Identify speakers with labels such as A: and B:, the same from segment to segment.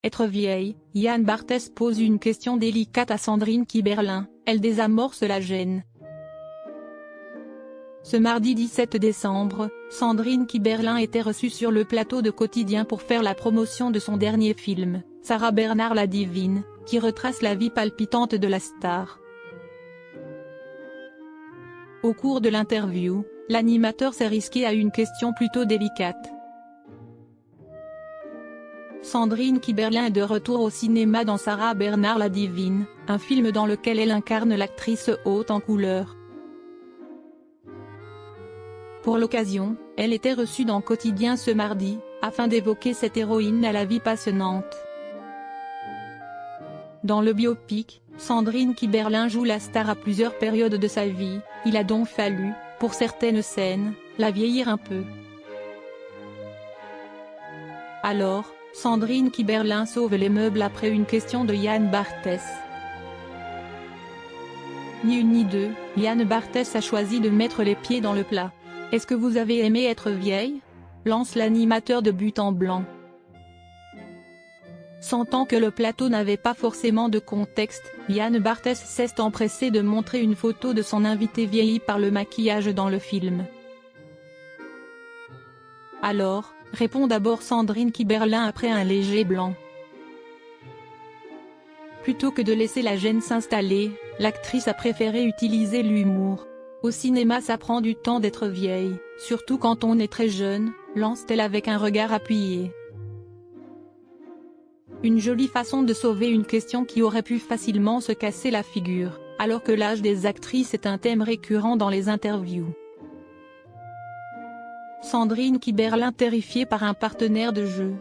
A: Être vieille, Yann Barthès pose une question délicate à Sandrine Kiberlin, elle désamorce la gêne. Ce mardi 17 décembre, Sandrine Kiberlin était reçue sur le plateau de Quotidien pour faire la promotion de son dernier film, Sarah Bernard la Divine, qui retrace la vie palpitante de la star. Au cours de l'interview, l'animateur s'est risqué à une question plutôt délicate. Sandrine Kiberlin est de retour au cinéma dans Sarah Bernard la Divine, un film dans lequel elle incarne l'actrice haute en couleur. Pour l'occasion, elle était reçue dans Quotidien ce mardi, afin d'évoquer cette héroïne à la vie passionnante. Dans le biopic, Sandrine Kiberlin joue la star à plusieurs périodes de sa vie, il a donc fallu, pour certaines scènes, la vieillir un peu. Alors, Sandrine Kiberlin sauve les meubles après une question de Yann Barthès. Ni une ni deux, Yann Barthès a choisi de mettre les pieds dans le plat. « Est-ce que vous avez aimé être vieille ?» lance l'animateur de but en blanc. Sentant que le plateau n'avait pas forcément de contexte, Yann Barthès s'est empressé de montrer une photo de son invité vieilli par le maquillage dans le film. Alors, répond d'abord Sandrine Kiberlin après un léger blanc. Plutôt que de laisser la gêne s'installer, l'actrice a préféré utiliser l'humour. Au cinéma ça prend du temps d'être vieille, surtout quand on est très jeune, lance-t-elle avec un regard appuyé. Une jolie façon de sauver une question qui aurait pu facilement se casser la figure, alors que l'âge des actrices est un thème récurrent dans les interviews. Sandrine Kiberlin terrifiée par un partenaire de jeu.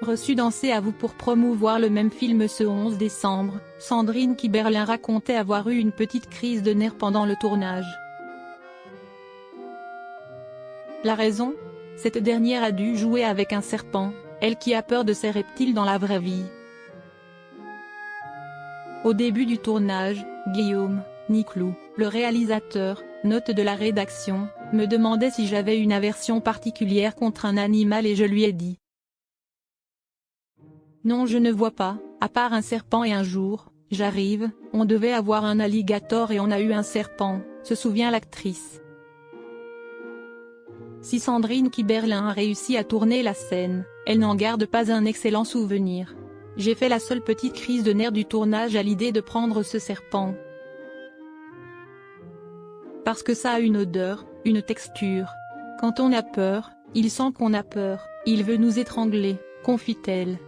A: Reçue dans C'est à vous pour promouvoir le même film ce 11 décembre, Sandrine Kiberlin racontait avoir eu une petite crise de nerfs pendant le tournage. La raison ? Cette dernière a dû jouer avec un serpent, elle qui a peur de ces reptiles dans la vraie vie. Au début du tournage, Guillaume Niclou, le réalisateur, note de la rédaction, me demandait si j'avais une aversion particulière contre un animal et je lui ai dit. Non, je ne vois pas, à part un serpent et un jour, j'arrive, on devait avoir un alligator et on a eu un serpent, se souvient l'actrice. Si Sandrine Kiberlin a réussi à tourner la scène, elle n'en garde pas un excellent souvenir. J'ai fait la seule petite crise de nerfs du tournage à l'idée de prendre ce serpent. Parce que ça a une odeur, une texture. Quand on a peur, il sent qu'on a peur, il veut nous étrangler, confie-t-elle.